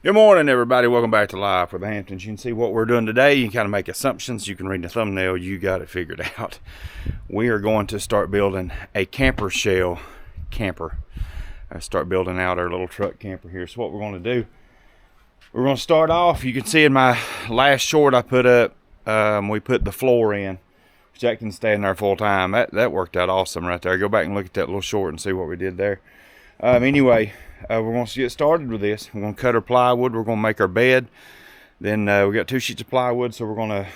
Good morning, everybody. Welcome back to Live with the Hamptons. You can see what we're doing today. You can kind of make assumptions. You can read the thumbnail. You got it figured out. We are going to start building a camper shell camper. Start building out our little truck camper here. So what we're going to do, we're going to start off. You can see in my last short I put up, we put the floor in, which that can stay in there full time. That worked out awesome right there. Go back and look at that little short and see what we did there. Anyway, we're going to get started with this. We're going to cut our plywood. We're going to make our bed. Then we got 2 sheets of plywood, so we're going to,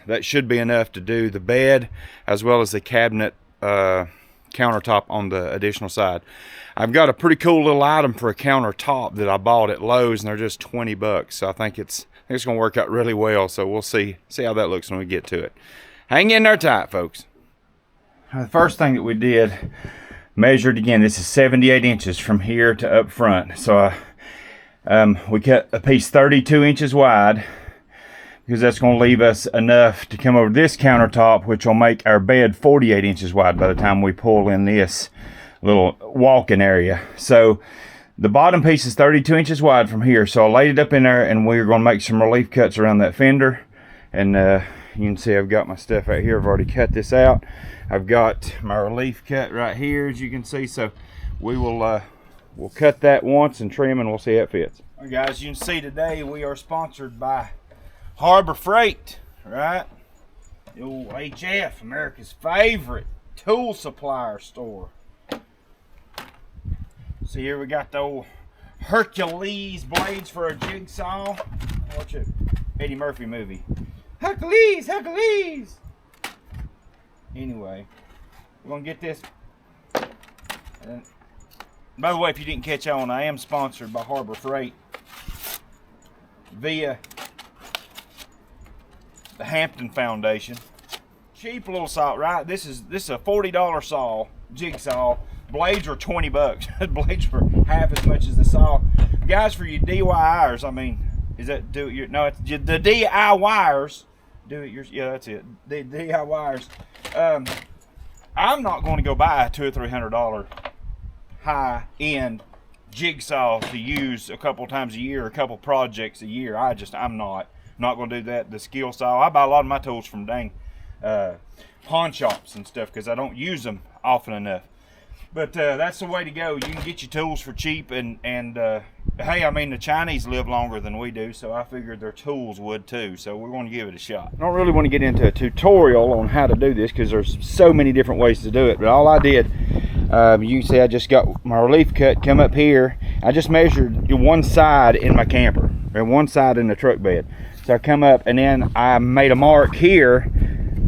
that should be enough to do the bed as well as the cabinet countertop on the additional side. I've got a pretty cool little item for a countertop that I bought at Lowe's, and they're just 20 bucks. So I think it's going to work out really well. So we'll see how that looks when we get to it. Hang in there tight, folks. The first thing that we did, measured again, this is 78 inches from here to up front. So we cut a piece 32 inches wide because that's going to leave us enough to come over this countertop, which will make our bed 48 inches wide by the time we pull in this little walk-in area. So the bottom piece is 32 inches wide from here. So I laid it up in there, and we're going to make some relief cuts around that fender. And you can see I've got my stuff out here. I've already cut this out. I've got my relief cut right here, as you can see. So we will we'll cut that once and trim, and we'll see how it fits. All right, guys, you can see today we are sponsored by Harbor Freight, right? The old HF, America's favorite tool supplier store. See here we got the old Hercules blades for a jigsaw. Watch it, Eddie Murphy movie. Hercules, Hercules. Anyway, we're gonna get this. And by the way, if you didn't catch on, I am sponsored by Harbor Freight via the Hampton Foundation. Cheap little saw, right? This is a $40 saw, jigsaw. Blades are 20 bucks. Blades were half as much as the saw. Guys, for you DIYers, I mean, is that do it your? No, it's the DIYers. Do it yours. Yeah, that's it. The DIYers. I'm not going to go buy a $200 or $300 high-end jigsaw to use a couple times a year, a couple projects a year. I'm not going to do that. The skill saw. I buy a lot of my tools from dang pawn shops and stuff because I don't use them often enough. But that's the way to go. You can get your tools for cheap, and hey, I mean, the Chinese live longer than we do, so I figured their tools would too. So we're going to give it a shot. I don't really want to get into a tutorial on how to do this because there's so many different ways to do it. But all I did, you can see I just got my relief cut, come up here. I just measured one side in my camper and one side in the truck bed. So I come up, and then I made a mark here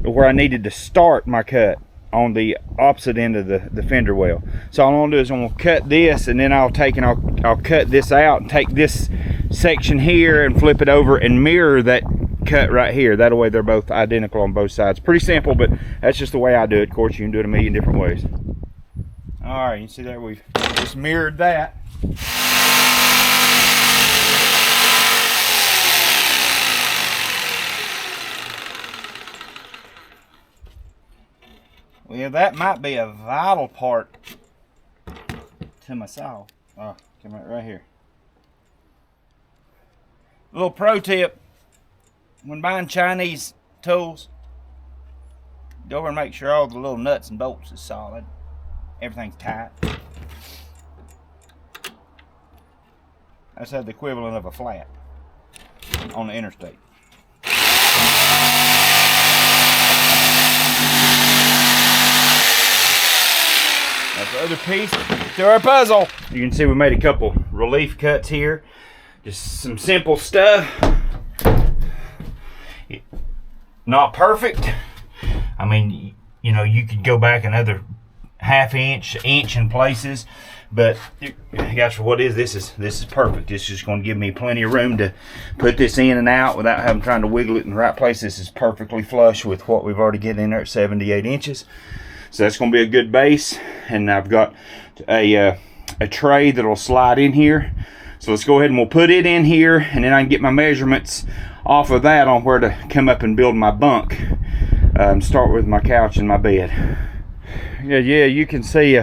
where I needed to start my cut on the opposite end of the fender well. So all I'm gonna do is I'm gonna cut this, and then I'll cut this out and take this section here and flip it over and mirror that cut right here. That way they're both identical on both sides. Pretty simple, but that's just the way I do it. Of course, you can do it a million different ways. All right, you see there, we've just mirrored that. Well, that might be a vital part to my saw. Oh, come right here. A little pro tip: when buying Chinese tools, go over and make sure all the little nuts and bolts is solid. Everything's tight. That's the equivalent of a flat on the interstate. That's the other piece to our puzzle. You can see we made a couple relief cuts here. Just some simple stuff. Not perfect. I mean, you know, you could go back another half inch in places, but guys, for what is this is perfect. This is just going to give me plenty of room to put this in and out without having trying to wiggle it in the right place. This is perfectly flush with what we've already get in there at 78 inches. So that's going to be a good base, and I've got a tray that'll slide in here. So let's go ahead and we'll put it in here, and then I can get my measurements off of that on where to come up and build my bunk. Start with my couch and my bed. Yeah, you can see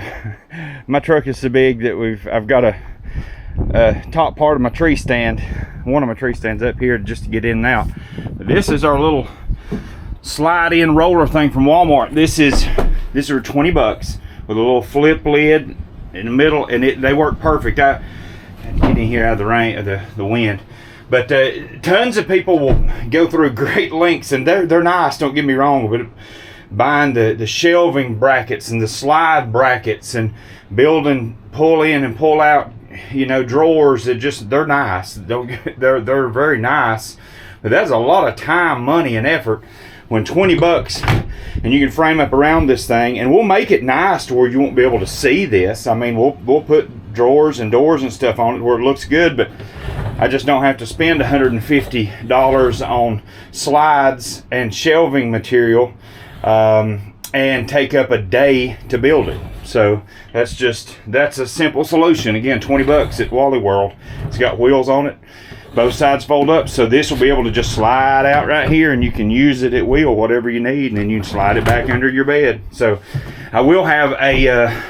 my truck is so big that I've got top part of my tree stand, one of my tree stands up here just to get in and out. But this is our little slide in roller thing from Walmart. This are 20 bucks with a little flip lid in the middle, and they work perfect. I had to get in here out of the rain, the wind. But tons of people will go through great lengths, and they're nice, don't get me wrong, but buying the shelving brackets and the slide brackets and building pull in and pull out, you know, drawers, they're nice. They're very nice, but that's a lot of time, money, and effort. When 20 bucks and you can frame up around this thing, and we'll make it nice to where you won't be able to see this. I mean, we'll put drawers and doors and stuff on it where it looks good, but I just don't have to spend $150 on slides and shelving material and take up a day to build it. So that's a simple solution. Again, 20 bucks at Wally World. It's got wheels on it. Both sides fold up, so this will be able to just slide out right here, and you can use it at will, whatever you need, and then you can slide it back under your bed. So I will have a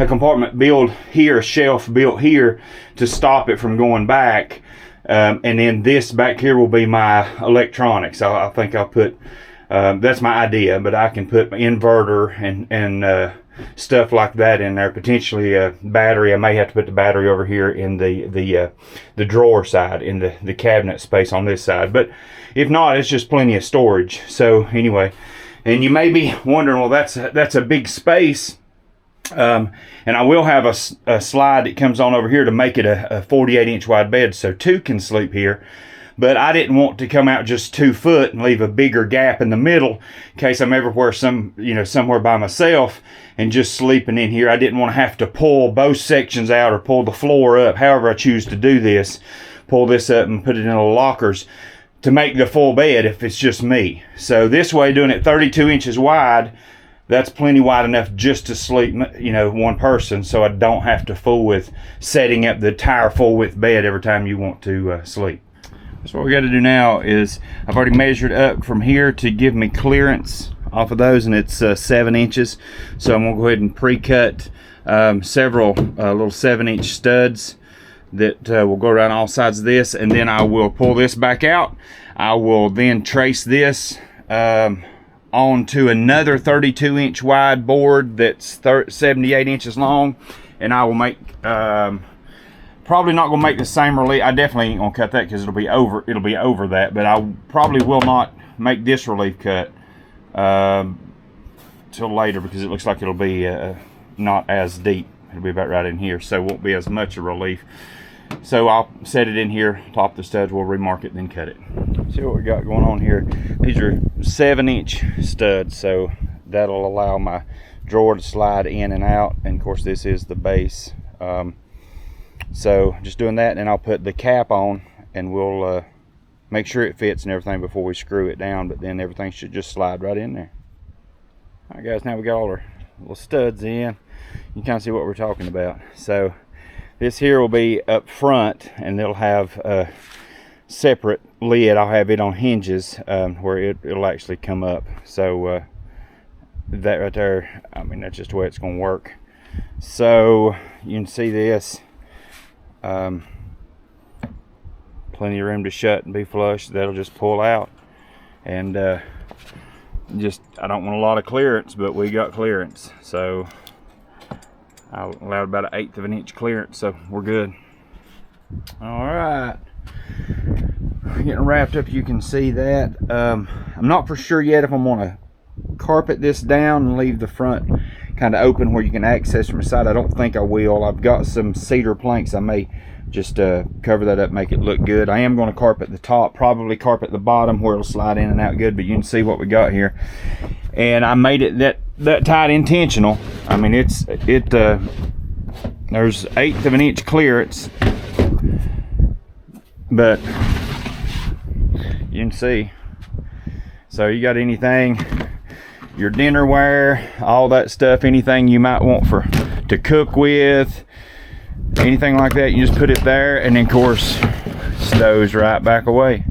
compartment built here, a shelf built here to stop it from going back, and then this back here will be my electronics. I think I'll put that's my idea, but I can put my inverter and stuff like that in there, potentially a battery. I may have to put the battery over here in the drawer side, in the cabinet space on this side, but if not, it's just plenty of storage. So anyway, and you may be wondering, well, that's a big space, and I will have a slide that comes on over here to make it a 48-inch wide bed, so two can sleep here. But I didn't want to come out just 2 foot and leave a bigger gap in the middle in case I'm everywhere, somewhere by myself and just sleeping in here. I didn't want to have to pull both sections out or pull the floor up, however I choose to do this. Pull this up and put it in the lockers to make the full bed if it's just me. So this way, doing it 32 inches wide, that's plenty wide enough just to sleep, one person, so I don't have to fool with setting up the entire full width bed every time you want to sleep. So what we got to do now is, I've already measured up from here to give me clearance off of those, and it's 7 inches. So I'm going to go ahead and pre-cut several little 7-inch studs that will go around all sides of this, and then I will pull this back out. I will then trace this onto another 32-inch wide board that's 78 inches long, and I will make probably not gonna make the same relief. I definitely ain't gonna cut that because it'll be over that, but I probably will not make this relief cut till later, because it looks like it'll be not as deep. It'll be about right in here, so it won't be as much a relief. So I'll set it in here, top the studs, we'll remark it, then cut it. See what we got going on here. These are 7-inch studs, so that'll allow my drawer to slide in and out, and of course this is the base. So just doing that, and I'll put the cap on, and we'll make sure it fits and everything before we screw it down, but then everything should just slide right in there. All right guys, now we got all our little studs in. You can kind of see what we're talking about. So this here will be up front, and it'll have a separate lid. I'll have it on hinges where it'll actually come up. So that right there, I mean, that's just the way it's going to work. So you can see this. Plenty of room to shut and be flush. That'll just pull out, and I don't want a lot of clearance, but we got clearance, so I allowed about 1/8 of an inch clearance, so we're good. All right, getting wrapped up. You can see that. I'm not for sure yet if I'm gonna carpet this down and leave the front kind of open where you can access from the side. I don't think I will. I've got some cedar planks. I may just cover that up, make it look good. I am going to carpet the top, probably carpet the bottom where it'll slide in and out good, but you can see what we got here. And I made it that tight intentional. I mean, there's 1/8 of an inch clearance, but you can see. So you got anything, your dinnerware, all that stuff, anything you might want to cook with, anything like that, you just put it there, and then of course stows right back away.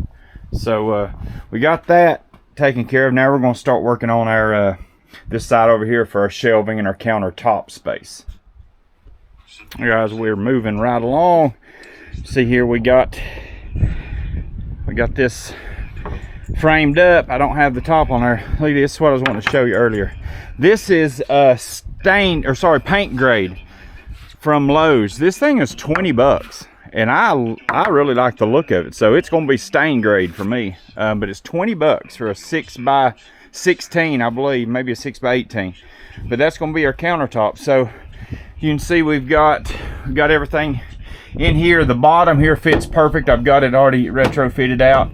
So we got that taken care of. Now we're going to start working on our this side over here for our shelving and our countertop space. Guys, we're moving right along. See here, we got this framed up. I don't have the top on there. Look, this is what I was wanting to show you earlier. This is paint grade from Lowe's. This thing is 20 bucks, and I really like the look of it. So it's going to be stain grade for me, but it's 20 bucks for a 6x16, I believe, maybe a 6x18. But that's going to be our countertop. So you can see we've got everything in here. The bottom here fits perfect. I've got it already retrofitted out.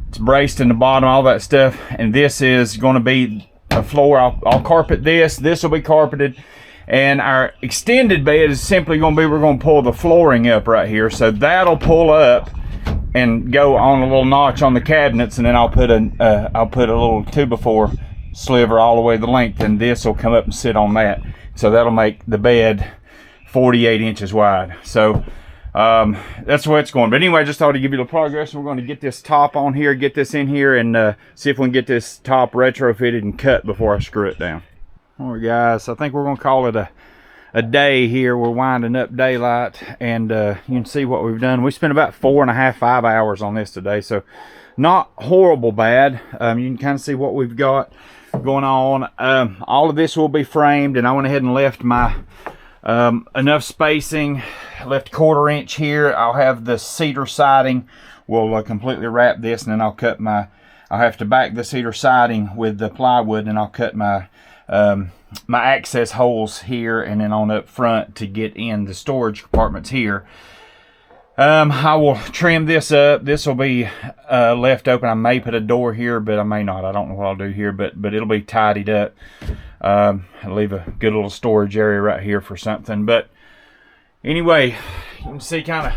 It's braced in the bottom, all that stuff. And this is going to be a floor. I'll carpet this. This will be carpeted. And our extended bed is simply going to be, we're going to pull the flooring up right here. So that'll pull up and go on a little notch on the cabinets. And then I'll put a little 2x4 sliver all the way the length. And this will come up and sit on that. So that'll make the bed 48 inches wide. So that's the way it's going. But anyway, I just thought to give you the progress. We're going to get this top on here, get this in here, and see if we can get this top retrofitted and cut before I screw it down. All right, guys, I think we're going to call it a day here. We're winding up daylight, and you can see what we've done. We spent about 4.5–5 hours on this today, so not horrible bad. You can kind of see what we've got going on. All of this will be framed, and I went ahead and left my enough spacing, left 1/4 inch here. I'll have the cedar siding. We'll completely wrap this, and then I'll have to back the cedar siding with the plywood, and I'll cut my access holes here and then on up front to get in the storage compartments here. I will trim this up. This will be left open. I may put a door here, but I may not. I don't know what I'll do here, but it'll be tidied up. I'll leave a good little storage area right here for something. But anyway, you can see kind of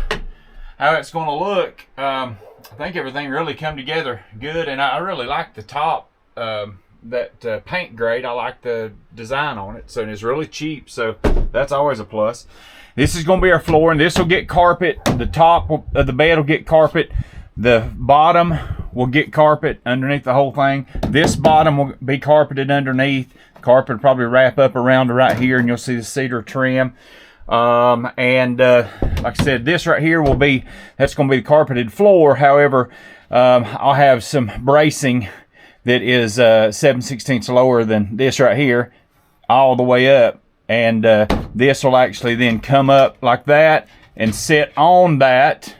how it's going to look. I think everything really come together good, and I really like the top, that paint grade. I like the design on it, so it's really cheap, so that's always a plus. This is going to be our floor, and this will get carpet. The top of the bed will get carpet. The bottom will get carpet underneath the whole thing. This bottom will be carpeted underneath. Carpet will probably wrap up around right here, and you'll see the cedar trim. Like I said, this right here that's going to be the carpeted floor. However, I'll have some bracing that is 7/16 lower than this right here, all the way up. And this will actually then come up like that and sit on that.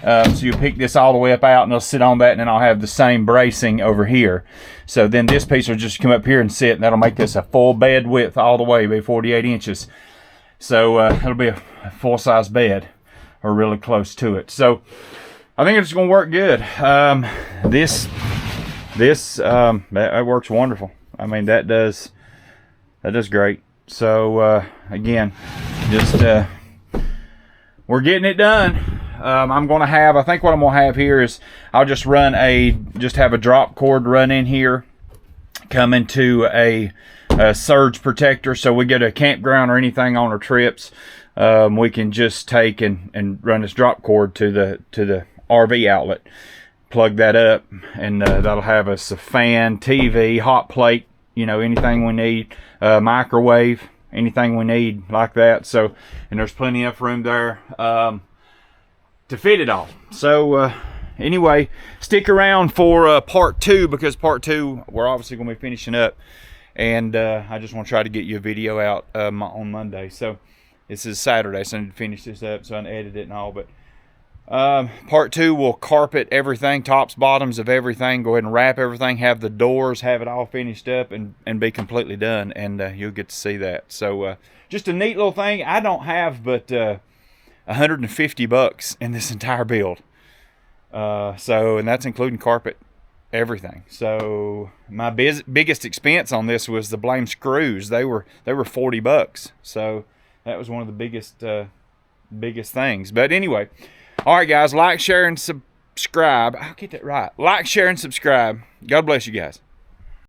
So you pick this all the way up out, and it'll sit on that, and then I'll have the same bracing over here. So then this piece will just come up here and sit, and that'll make this a full bed width all the way, be 48 inches. So it'll be a full-size bed, or really close to it. So I think it's going to work good. That works wonderful. I mean, that does great. So again, just we're getting it done. I think what I'm gonna have here is I'll just have a drop cord run in here, come into a surge protector. So we get a campground or anything on our trips, we can just take and run this drop cord to the RV outlet, plug that up, and that'll have us a fan, TV, hot plate, anything we need, microwave, anything we need like that. So, and there's plenty of room there to fit it all. So anyway, stick around for part 2, because part 2 we're obviously going to be finishing up, and I just want to try to get you a video out on Monday. So this is Saturday, so I need to finish this up so I can edit it and all. But part 2 will carpet everything, tops, bottoms of everything, go ahead and wrap everything, have the doors, have it all finished up, and be completely done, and you'll get to see that. So just a neat little thing. I don't have but $150 in this entire build, and that's including carpet, everything. So my biggest expense on this was the blame screws. They were $40, so that was one of the biggest things. But anyway, all right, guys, like, share, and subscribe. I'll get that right. Like, share, and subscribe. God bless you guys.